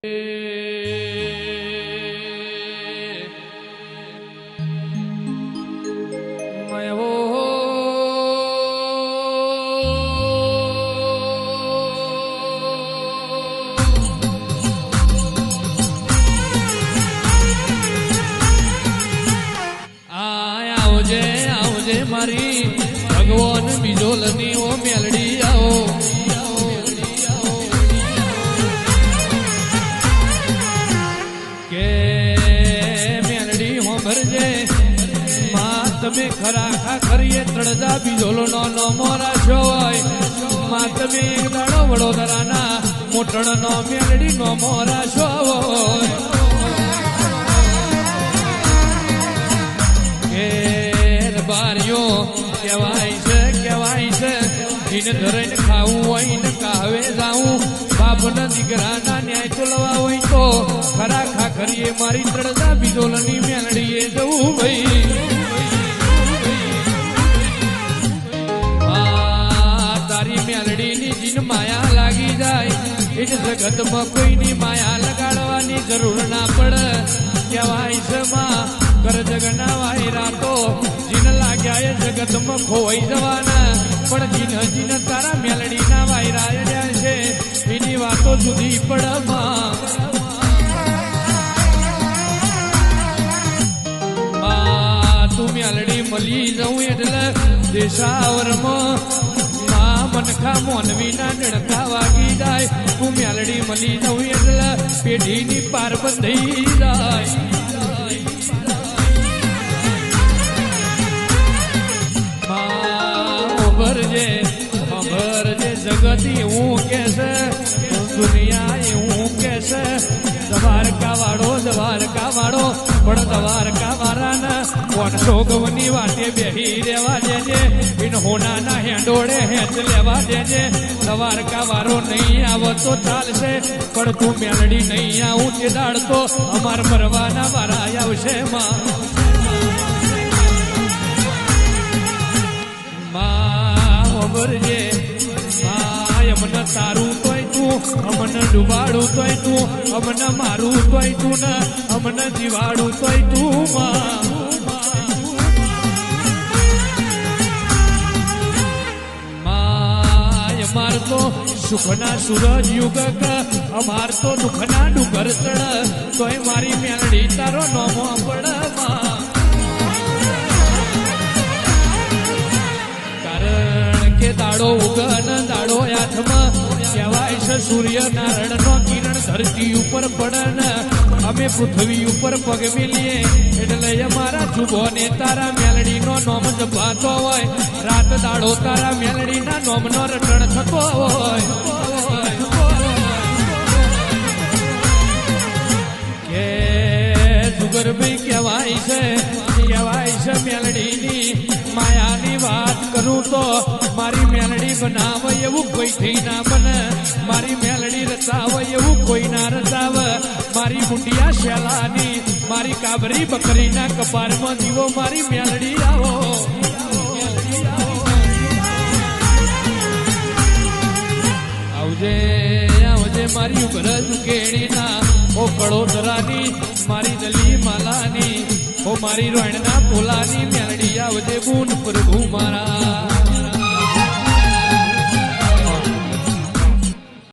આવજે આવજે મારી ભગવાન બીજોલની ઓ મેલડી આવો કે મેલડી હોંભરજે માં તમે ખરા ખરીએ તળજા બીજોલો નો મોરા છો હોય માં તમે એક દાડો વડોદરાના મોટણ નો મેલડી નો મોરા છો હોય બારીઓ કહેવાય છે એને ધરાઈને ખાવું હોય ને કાવે જાવું બાપના દીકરાના ન્યાય તોલવા હોય તો ખરા ખાખરીએ મારી તળજા બીજોલની મેલડીએ જવું ભાઈ તારી મેલડીની જીન માયા લાગી જાય એટલે જગતમાં કોઈની માયા લગાડવાની જરૂર ના પડે કહેવાય છે માં કર જગના વાયરા તો જીન લાગ્યા એ જગતમાં ખોવાઈ જવાના પણ જીન તારા મેલડીના વાયરા રહ્યા છે એની વાતો જુદી પડમાં તું મેલડી મળી જવું એટલે દેશાવરમાં મનખા મોનવીના નડકા વાગી જાય તું મેલડી મળી જવું એટલે પેઢીની પાર બંધાઈ જાય ભરજે જગત એવું કે છે દુનિયા એવું કે છે દ્વારકા વાળો પણ દ્વારકા વાળાના કોણસો ગવની વાટે બેહી રહેવા દેજે ઇન હોનાના હેંડોળે હેંચ લેવા દેજે દ્વારકા વાળો નહીં આવો તો ચાલશે પણ તું મેલડી નહીં આવું તે દાડતો અમાર મરવાના વાળા આવશે માં અમને તારું તોય તું અમને ડુબાડું તોય તું અમને મારું તોય તું ને અમને જીવાડું તોય તું અમાર તો સુખના સૂરજ યુગક અમાર તો દુઃખના ડુંગર ચડ તોય મારી મેલડી તારો નોમો પડ દાડો ઉગન દાડો આઠમાં કહેવાય છે સૂર્ય નારાયણ નો કિરણ ધરતી ઉપર પડન અમે પૃથ્વી ઉપર પગ મિલીએ એટલે અમારા જુબો ને તારા મેલડી નો નોમ જપાતો હોય રાત દાડો તારા મેલડી ના નોમ નો રટણ થતો હોય કે જુગરભાઈ કહેવાય છે મેલડીની માયાની વાત કરું તો મારી મેલડી બનાવે એવું કોઈ થઈ ના બને મારી મેલડી રચાવે એવું કોઈ ના રચાવે મારી મુંડિયા શેલાની મારી કાબરી બકરીના કપારમાં દીવો મારી મેલડી આવો આવજે મારી ઉભરજ કેણીના ઓ કળોદરાની મારી દલી માલાની ઓ મારી રોયણના પોલાની મેલડી આવજે બૂન પ્રભુ મારા